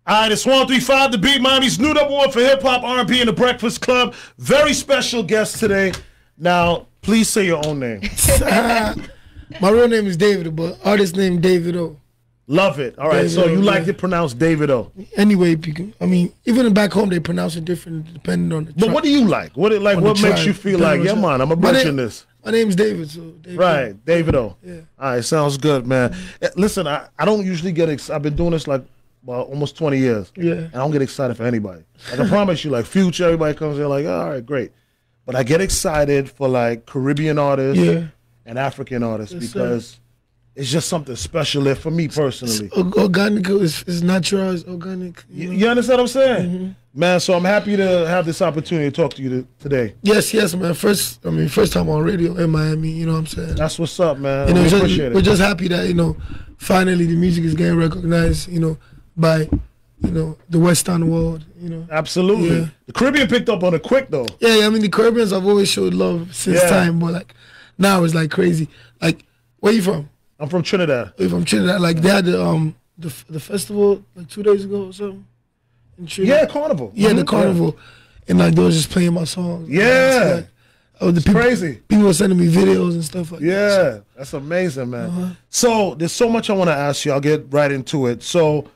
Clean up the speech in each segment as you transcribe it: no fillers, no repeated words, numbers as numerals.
All right, it's 135 The Beat, Miami's new #1 for hip-hop, R&B, and The Breakfast Club. Very special guest today. Now, please say your own name. My real name is Davido, but artist name Davido. Love it. All right, Davido, so you like it pronounced Davido. Anyway, I mean, even back home, they pronounce it different depending on the But what do you like? What makes you feel like, yeah, man, I'm a bunch in this? My name's David, so Davido. Right, Davido. Yeah. All right, sounds good, man. Listen, I don't usually get I've been doing this like almost 20 years. Yeah. And I don't get excited for anybody. Like, I promise you, like Future, everybody comes in like, all right, great. But I get excited for like Caribbean artists and African artists because it's just something special there for me personally. It's organic, it's natural, it's organic. You understand what I'm saying? Mm-hmm. Man, so I'm happy to have this opportunity to talk to you today. Yes, man. First time on radio in Miami, you know what I'm saying? That's what's up, man. We appreciate it. We're just happy that, finally the music is getting recognized, by, the Western world, Absolutely. Yeah. The Caribbean picked up on it quick, though. Yeah, I mean, the Caribbeans have always showed love since time, but, like, now it's, like, crazy. Like, where you from? I'm from Trinidad. You're from Trinidad. Like, they had the festival, like, 2 days ago or something in Trinidad. Yeah, Carnival. Yeah, the Carnival. Yeah. And, like, they was just playing my songs. Yeah. It's crazy. People were sending me videos and stuff like that. Yeah, that's amazing, man. So, there's so much I want to ask you. I'll get right into it. So,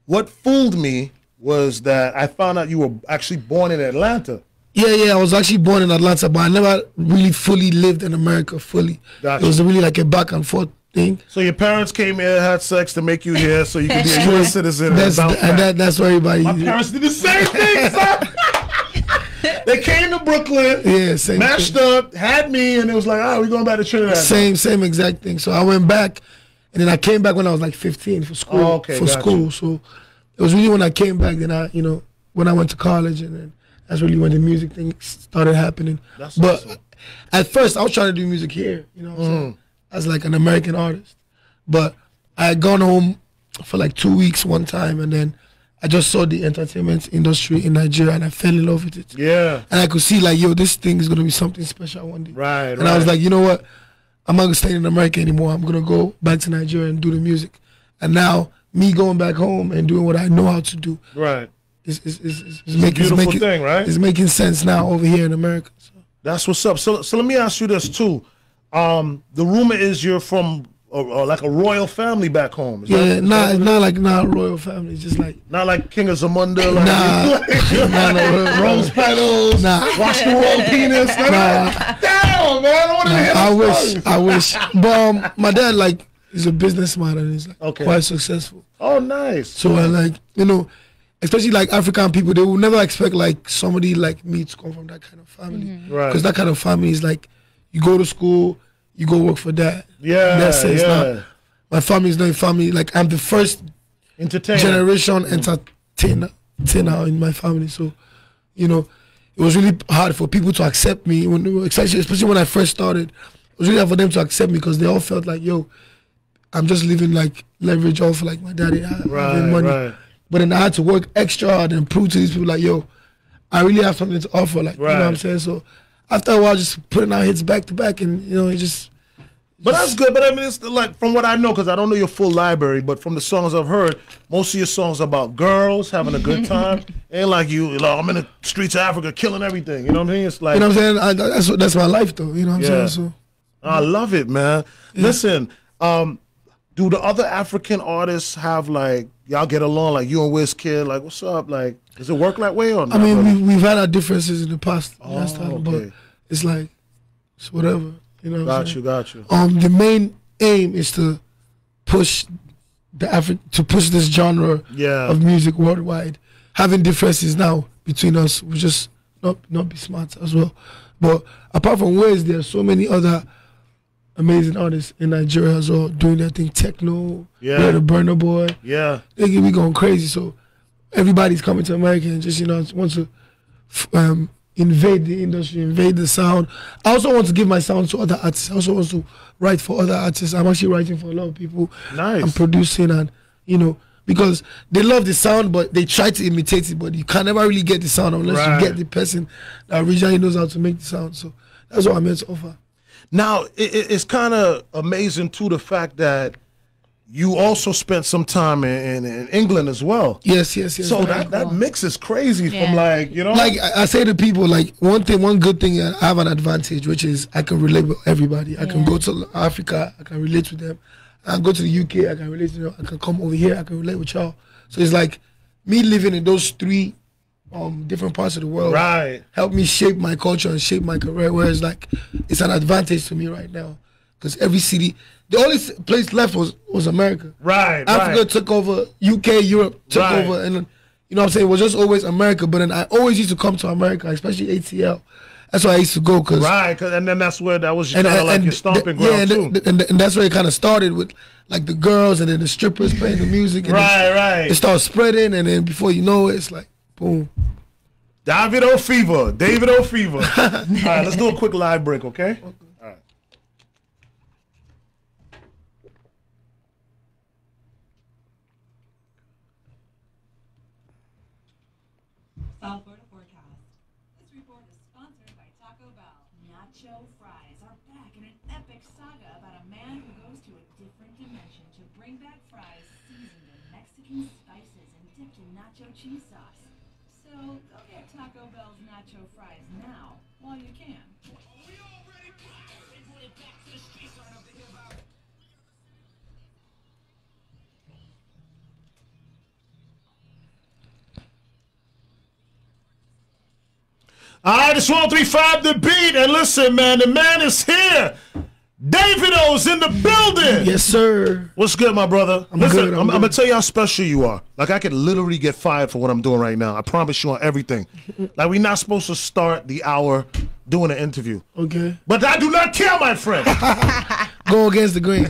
what fooled me was that I found out you were actually born in Atlanta. Yeah, I was actually born in Atlanta, but I never really fully lived in America fully. Gotcha. It was really like a back and forth thing. So your parents came here, had sex to make you here so you could be a U.S. citizen. That's what everybody My parents did the same thing, son. They came to Brooklyn, mashed up, had me, and it was like, we're going back to Trinidad. Same exact thing. So I went back, and then I came back when I was like 15 for school. School. So it was really when I came back, then when I went to college, and then that's really when the music thing started happening. But awesome. At first, I was trying to do music here, what I'm saying, as like an American artist. But I had gone home for like 2 weeks one time, and then I just saw the entertainment industry in Nigeria, and I fell in love with it. Yeah. And I could see like, this thing is going to be something special one day. Right, And I was like, you know what? I'm not going to stay in America anymore. I'm going to go back to Nigeria and do the music. And now, me going back home and doing what I know how to do. Right. It's a beautiful thing, right? It's making sense now over here in America. So. That's what's up. So let me ask you this too. The rumor is you're from like a royal family back home. Not royal family. Just like not like King of Zamunda. Nah, rose petals. Nah, wash the royal penis. Damn, man. I wish. But my dad he's a businessman and he's quite successful. Oh, nice. So I especially like African people, they will never expect like somebody like me to come from that kind of family. Right. Because that kind of family is like, you go to school, you go work for that. Yeah. That's it. Not, my family is not a family. Like I'm the first generation entertainer in my family. So, it was really hard for people to accept me, especially when I first started. It was really hard for them to accept me because they all felt like, I'm just living like leverage off like my daddy having money. Right. But then I had to work extra hard and prove to these people like, I really have something to offer. Like, you know what I'm saying? So after a while, just putting out hits back to back, and it just. But that's good. But I mean, it's like from what I know, because I don't know your full library, but from the songs I've heard, most of your songs are about girls having a good time. Ain't like I'm in the streets of Africa killing everything. You know what I mean? It's like, you know what I'm saying? That's my life, though. You know what I'm saying? So I love it, man. Yeah. Listen, do the other African artists have y'all get along like you and Wizkid? Like, what's up? Like, does it work that way or not? I mean, we've had our differences in the past, but it's like it's whatever. You know. Got you. The main aim is to push this genre of music worldwide. Having differences now between us, we just not be smart as well. But apart from Wiz, there are so many other amazing artists in Nigeria as well doing their thing. Techno, the Burner Boy. Yeah, we going crazy. So everybody's coming to America and just wants to invade the industry, invade the sound. I also want to give my sound to other artists. I also want to write for other artists. I'm actually writing for a lot of people. Nice. I'm producing and because they love the sound, but they try to imitate it, but you can never really get the sound unless you get the person that originally knows how to make the sound. So that's what I'm here to offer. Now, it's kind of amazing, too, the fact that you also spent some time in England as well. Yes. So that mix is crazy from like, you know. Like I say to people, like one good thing, I have an advantage, which is I can relate with everybody. I can go to Africa, I can relate with them. I can go to the UK, I can relate to them. I can come over here, I can relate with y'all. So it's like me living in those three different parts of the world helped me shape my culture and shape my career. Whereas like it's an advantage to me right now because every city, the only place left was America. Africa took over, UK, Europe took over, and you know what I'm saying, it was just always America. But then I always used to come to America, especially ATL. That's why I used to go, and then that's where that was kind of like your stomping ground too. And that's where it kind of started with like the girls and then the strippers playing the music. And it started spreading, and then before you know it, it's like boom. Davido fever. All right, let's do a quick live break, okay? All right. South Florida forecast. This report is sponsored by Taco Bell. Nacho fries are back in an epic saga about a man who goes to a different dimension to bring back fries seasoned in Mexican spices and dipped in nacho cheese sauce. So go get Taco Bell's nacho fries now while you can. All right, it's 103.5 The Beat, and listen, man, the man is here. Davido's in the building. Yes, sir. What's good, my brother? I'm gonna tell you how special you are. Like I could literally get fired for what I'm doing right now. I promise you on everything. Like we're not supposed to start the hour doing an interview. Okay. But I do not care, my friend. Go against the grain.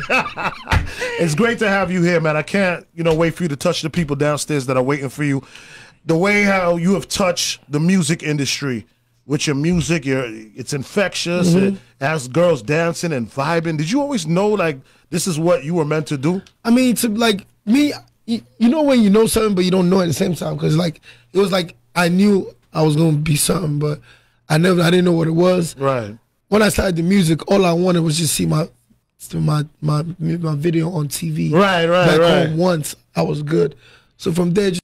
It's great to have you here, man. I can't, wait for you to touch the people downstairs that are waiting for you. The way how you have touched the music industry. With your music, it's infectious. It has girls dancing and vibing. Did you always know, like, this is what you were meant to do? I mean, to like me, you know when you know something, but you don't know at the same time. Because, like, it was like I knew I was going to be something, but I didn't know what it was. Right. When I started the music, all I wanted was just see my video on TV. Right. Home once, I was good. So from there, just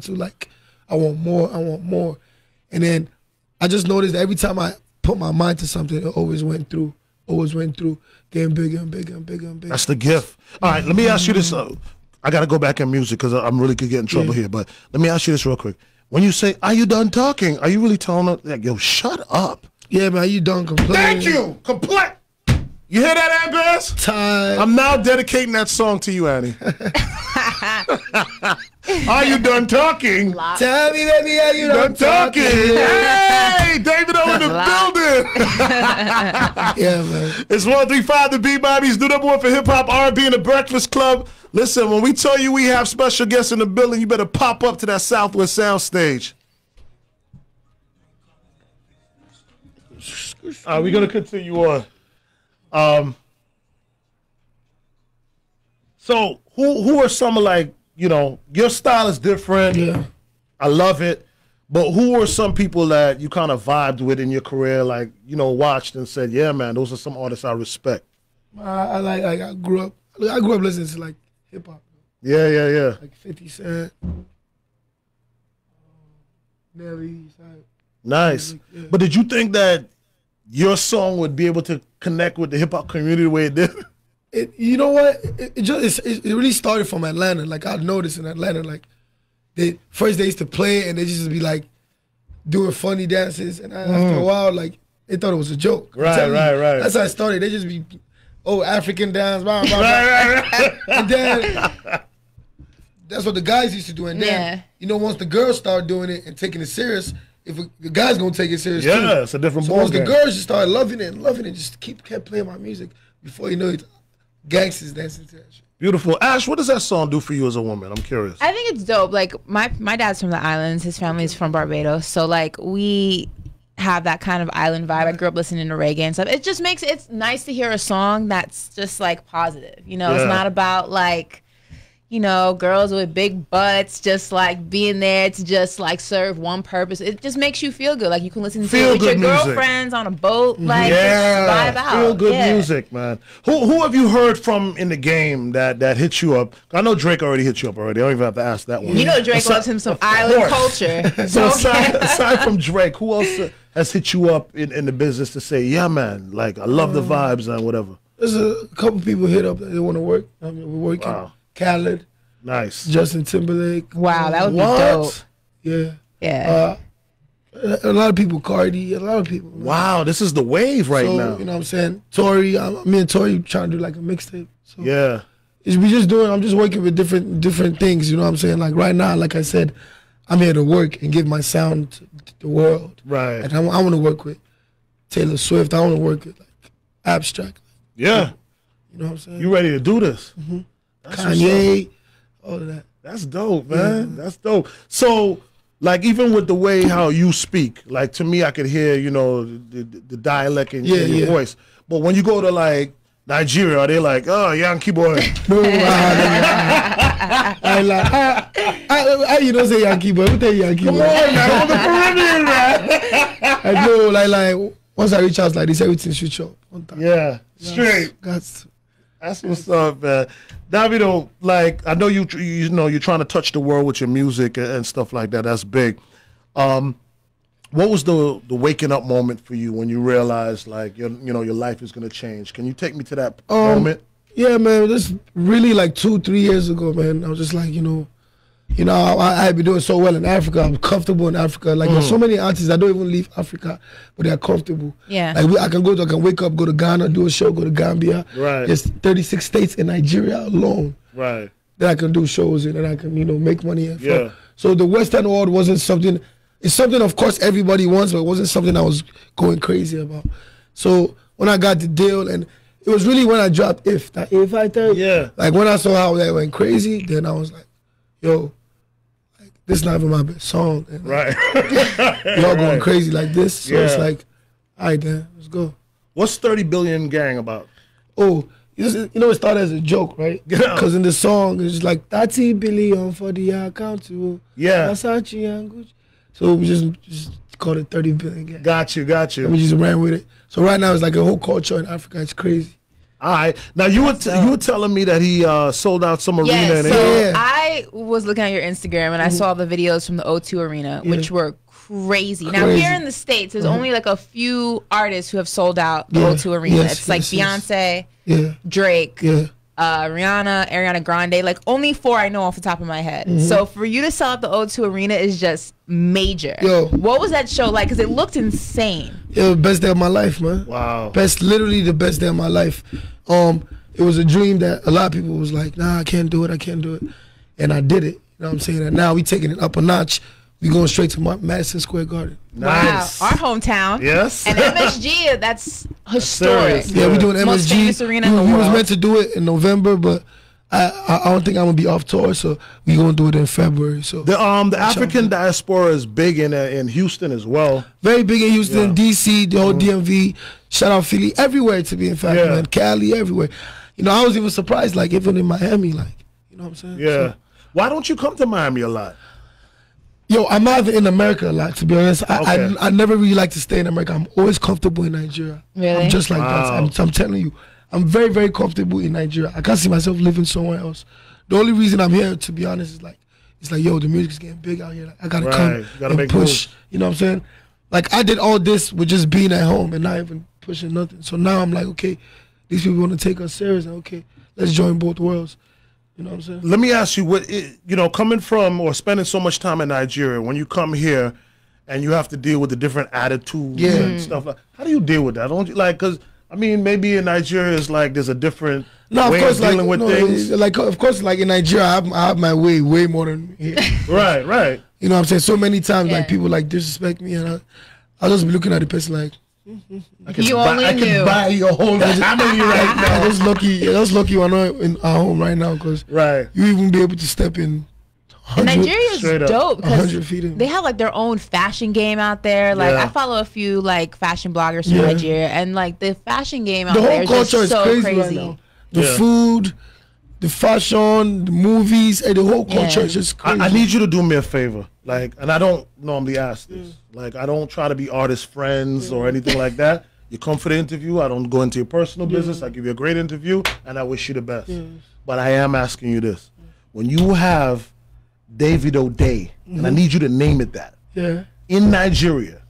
to like, I want more. And then I just noticed that every time I put my mind to something, it always went through, getting bigger and bigger and bigger and bigger. That's the gift. All right, let me ask you this. I got to go back in music because I'm really could get in trouble here. But let me ask you this real quick. When you say, are you done talking? Are you really telling them, like, yo, shut up? Yeah, man, you done complaining? Thank you. Complain. You hear that, Andres? Time. I'm now dedicating that song to you, Annie. Are you done talking? Tell me, baby, are you done talking? Hey, Davido in the building. Yeah, man. It's 103.5 The Beat, Bobby's do number one for hip hop, R&B, and the Breakfast Club. Listen, when we tell you we have special guests in the building, you better pop up to that Southwest Sound stage. All right, we're gonna continue on. So who are some of, like, your style is different. Yeah. I love it. But who are some people that you kind of vibed with in your career, like, watched and said, yeah, man, those are some artists I respect? I grew up listening to like hip hop. Yeah. Like 50 Cent. Nelly. Nice. Yeah. But did you think that your song would be able to connect with the hip hop community the way it did? You know what? It really started from Atlanta. Like I noticed in Atlanta, like they used to play and they just be like doing funny dances, and after a while, like they thought it was a joke. Right. That's how it started. They just be African dance, blah, blah, blah. Right. And then that's what the guys used to do. And then once the girls start doing it and taking it serious, if the guys gonna take it serious too. Yeah, it's a different ball once game. the girls just started loving it, just kept playing my music, before you know it, gangsters dancing to that shit. Beautiful. Ash, what does that song do for you as a woman? I'm curious. I think it's dope. Like my dad's from the islands. His family's from Barbados. So like we have that kind of island vibe. I grew up listening to reggae and stuff. It just makes it's nice to hear a song that's just like positive. It's not about like, you know, girls with big butts just like being there to just like serve one purpose. It just makes you feel good. Like you can listen to it with your girlfriends on a boat. Like just vibe out. Feel good music, man. Who have you heard from in the game that hit you up? I know Drake already hit you up already. I don't even have to ask that one. You know Drake loves him some island culture. So aside from Drake, who else has hit you up in the business to say, yeah, man, like I love the vibes and whatever? There's a couple people hit up that they want to work. I mean, we're working. Wow. Khaled. Nice. Justin Timberlake. Wow, that would be dope. Yeah. Yeah. A lot of people, Cardi, a lot of people. Man. Wow, this is the wave right now. You know what I'm saying? Tory, me and Tory trying to do like a mixtape. So yeah. I'm just working with different things, you know what I'm saying? Like right now, like I said, I'm here to work and give my sound to the world. Right. And I want to work with Taylor Swift. I want to work with like Abstract. Yeah. You know what I'm saying? You ready to do this? Mm-hmm. Kanye, all of that. That's dope, man. Yeah. That's dope. So, like, even with the way how you speak, like, to me, I could hear, you know, the dialect in your voice. But when you go to, like, Nigeria, are they like, oh, Yankee boy? No, I like, you don't say Yankee boy. Who tell you Yankee boy? Come on, man. I'm the Caribbean, man. I know, like, once I reach out like this, everything switch up. Yeah, straight. That's what's up, man. Davido, like, I know you know you're trying to touch the world with your music and stuff like that. That's big. What was the waking up moment for you when you realized like your life is gonna change? Can you take me to that moment? Yeah, man. This really like 2-3 years ago, man. I was just like, I've been doing so well in Africa. I'm comfortable in Africa. Like there's so many artists that don't even leave Africa, but they're comfortable. Yeah. Like I can wake up, go to Ghana, do a show, go to Gambia. Right. There's 36 states in Nigeria alone. Right. That I can do shows in and I can, make money in. Yeah. So the Western world wasn't something. It's something, of course, everybody wants, but it wasn't something I was going crazy about. So when I got the deal, and it was really when I dropped If I tell you. Yeah. Like when I saw how that went crazy, then I was like, yo, like this is not even my best song. And, right. Y'all going crazy like this. So it's like, all right, then, let's go. What's 30 Billion Gang about? Oh, it started as a joke, right? Because in the song, it's like 30 billion for the account to Versace and Gucci. So we just called it 30 billion gang. Got you. And we just ran with it. So right now it's like a whole culture in Africa. It's crazy. All right. Now you were telling me that he sold out some arena. Yeah, I was looking at your Instagram and I saw the videos from the O2 Arena, which were crazy. Now here in the States, there's only like a few artists who have sold out the O2 Arena. It's like Beyonce, Drake, Rihanna, Ariana Grande, like only 4 I know off the top of my head. So for you to sell out the O2 Arena is just major. Yo, what was that show like? Because it looked insane. Yeah, best day of my life, man. Wow. Literally the best day of my life. It was a dream that a lot of people was like, nah, I can't do it. And I did it. You know what I'm saying? And now we taking it up a notch. We going straight to Madison Square Garden. Nice. Wow, our hometown. Yes. And MSG, that's historic. Yeah, we doing MSG. Most famous arena in the world. We was meant to do it in November, but I don't think I'm gonna be off tour, so we gonna do it in February. So the African diaspora is big in Houston as well. Very big in Houston, DC, the whole DMV. Shout out Philly, everywhere to be in fact, man. Cali, everywhere. I was even surprised, like even in Miami, like you know what I'm saying. Yeah. So, why don't you come to Miami a lot? Yo, I'm not in America a lot, to be honest. I never really like to stay in America. I'm always comfortable in Nigeria. Really? I'm just like that. I'm telling you, I'm very, very comfortable in Nigeria. I can't see myself living somewhere else. The only reason I'm here, to be honest, is like, it's like, yo, the music's getting big out here. Like, I gotta come and push. Moves. You know what I'm saying? Like, I did all this with just being at home and not even pushing nothing. So now I'm like, okay, these people want to take us serious. Okay, let's join both worlds. You know what I'm saying? Let me ask you, coming from or spending so much time in Nigeria, when you come here and you have to deal with the different attitudes and stuff, how do you deal with that? Don't you because I mean, maybe in Nigeria it's like there's a different way of dealing with things. Like, of course, like in Nigeria, I have my way more than here. Right. You know what I'm saying? So many times, like people like disrespect me, and I'll just be looking at the person like. I can buy your whole family right now. That's lucky we're not in our home right now because you even be able to step in. Nigeria is dope because they have like their own fashion game out there. Like I follow a few like fashion bloggers from Nigeria, and like the fashion game out there is just so crazy. Right now. The food, the fashion, the movies, and the whole culture is just crazy. I need you to do me a favor. Like, and I don't normally ask this. Like, I don't try to be artist friends or anything like that. You come for the interview. I don't go into your personal business. I give you a great interview, and I wish you the best. But I am asking you this. When you have Davido Day, and I need you to name it that, in Nigeria,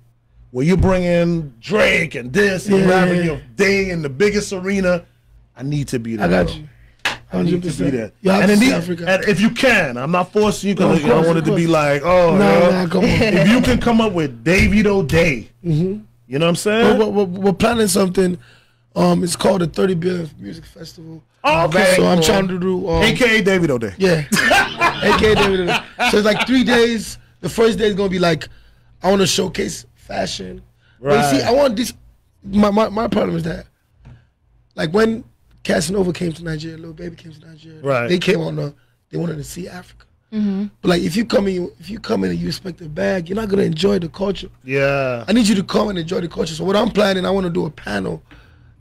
where you bring in Drake and this, and you're having your day in the biggest arena, I need to be there. I got you. 100%. I need to be there. You have and, to see Africa. And if you can, I'm not forcing you because I don't want it to be like, oh, no, come on. If you can come up with Davido Day, you know what I'm saying? We're planning something. It's called the 30 Billion Music Festival. Okay. So I'm trying to do... AKA Davido Day. Yeah. AKA Davido Day. So it's like 3 days. The first day is going to be like, I want to showcase fashion. Right. But you see, I want this... My problem is that, like when Casanova came to Nigeria, Lil Baby came to Nigeria, they came on they wanted to see Africa. But like if you come in and you expect a bag, you're not gonna enjoy the culture. Yeah. I need you to come and enjoy the culture. So what I'm planning, I want to do a panel.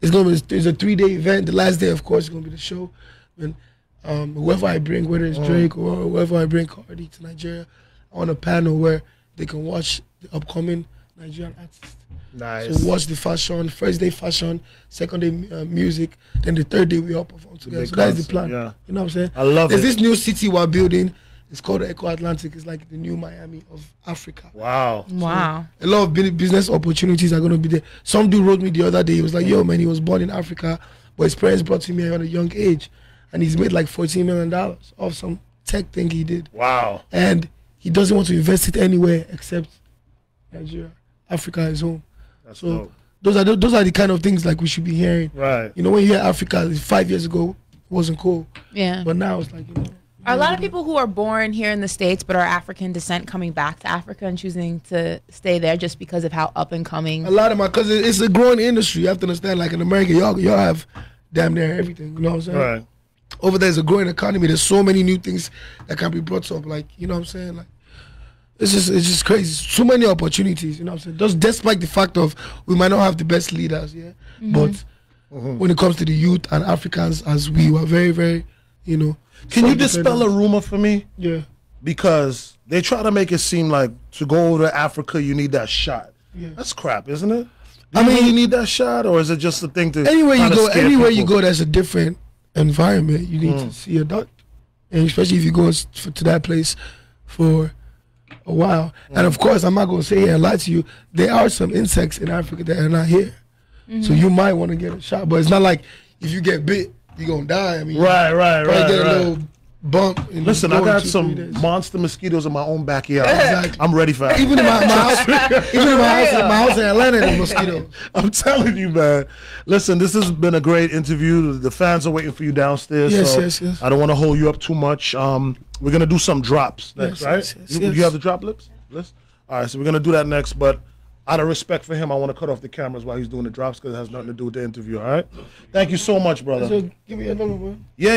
It's a 3-day event. The last day, of course, is gonna be the show. And whoever I bring, whether it's Drake or whoever I bring Cardi to Nigeria, I want a panel where they can watch the upcoming Nigerian artists. Nice. So watch the fashion, first day fashion, second day music, then the third day we all perform together. So that's the plan. Yeah. You know what I'm saying? I love There's this new city we're building. It's called the Echo Atlantic. It's like the new Miami of Africa. Wow. Wow. So a lot of business opportunities are going to be there. Some dude wrote me the other day. He was like, yo, man, he was born in Africa, but his parents brought him here at a young age. And he's made like $14 million off some tech thing he did. Wow. And he doesn't want to invest it anywhere except Nigeria. Africa is home. That's so dope. those are the kind of things like we should be hearing. Right. You know, when you hear Africa 5 years ago, it wasn't cool. Yeah. But now it's like, you know. Are a lot of people who are born here in the States but are African descent coming back to Africa and choosing to stay there just because of how up and coming? A lot of because it's a growing industry. You have to understand, like in America, y'all have damn near everything. You know what I'm saying? Right. Over there's a growing economy. There's so many new things that can be brought up. Like, you know what I'm saying? Like, it's just crazy. So many opportunities. You know what I'm saying? Just despite the fact of we might not have the best leaders, but when it comes to the youth and Africans, as we were very, very, you know. Can you dispel a rumor for me? Yeah. Because they try to make it seem like to go over to Africa, you need that shot. Yeah. That's crap, isn't it? I mean, you need that shot, or is it just a thing to anywhere you go, there's a different environment. You need to see a doctor, and especially if you go to that place for a while. And of course, I'm not gonna say here and lie to you. There are some insects in Africa that are not here, so you might want to get a shot. But it's not like if you get bit, you're gonna die. I mean, right. Get a little bump. Listen, I got some monster mosquitoes in my own backyard. Exactly. I'm ready for that. Even in my house in Atlanta, there's mosquitoes. I'm telling you, man. Listen, this has been a great interview. The fans are waiting for you downstairs. Yes. I don't want to hold you up too much. We're gonna do some drops next, right? Yes. You have the drop list? All right, so we're gonna do that next, but out of respect for him, I want to cut off the cameras while he's doing the drops because it has nothing to do with the interview, all right? Thank you so much, brother. So give me your number, bro. Yeah.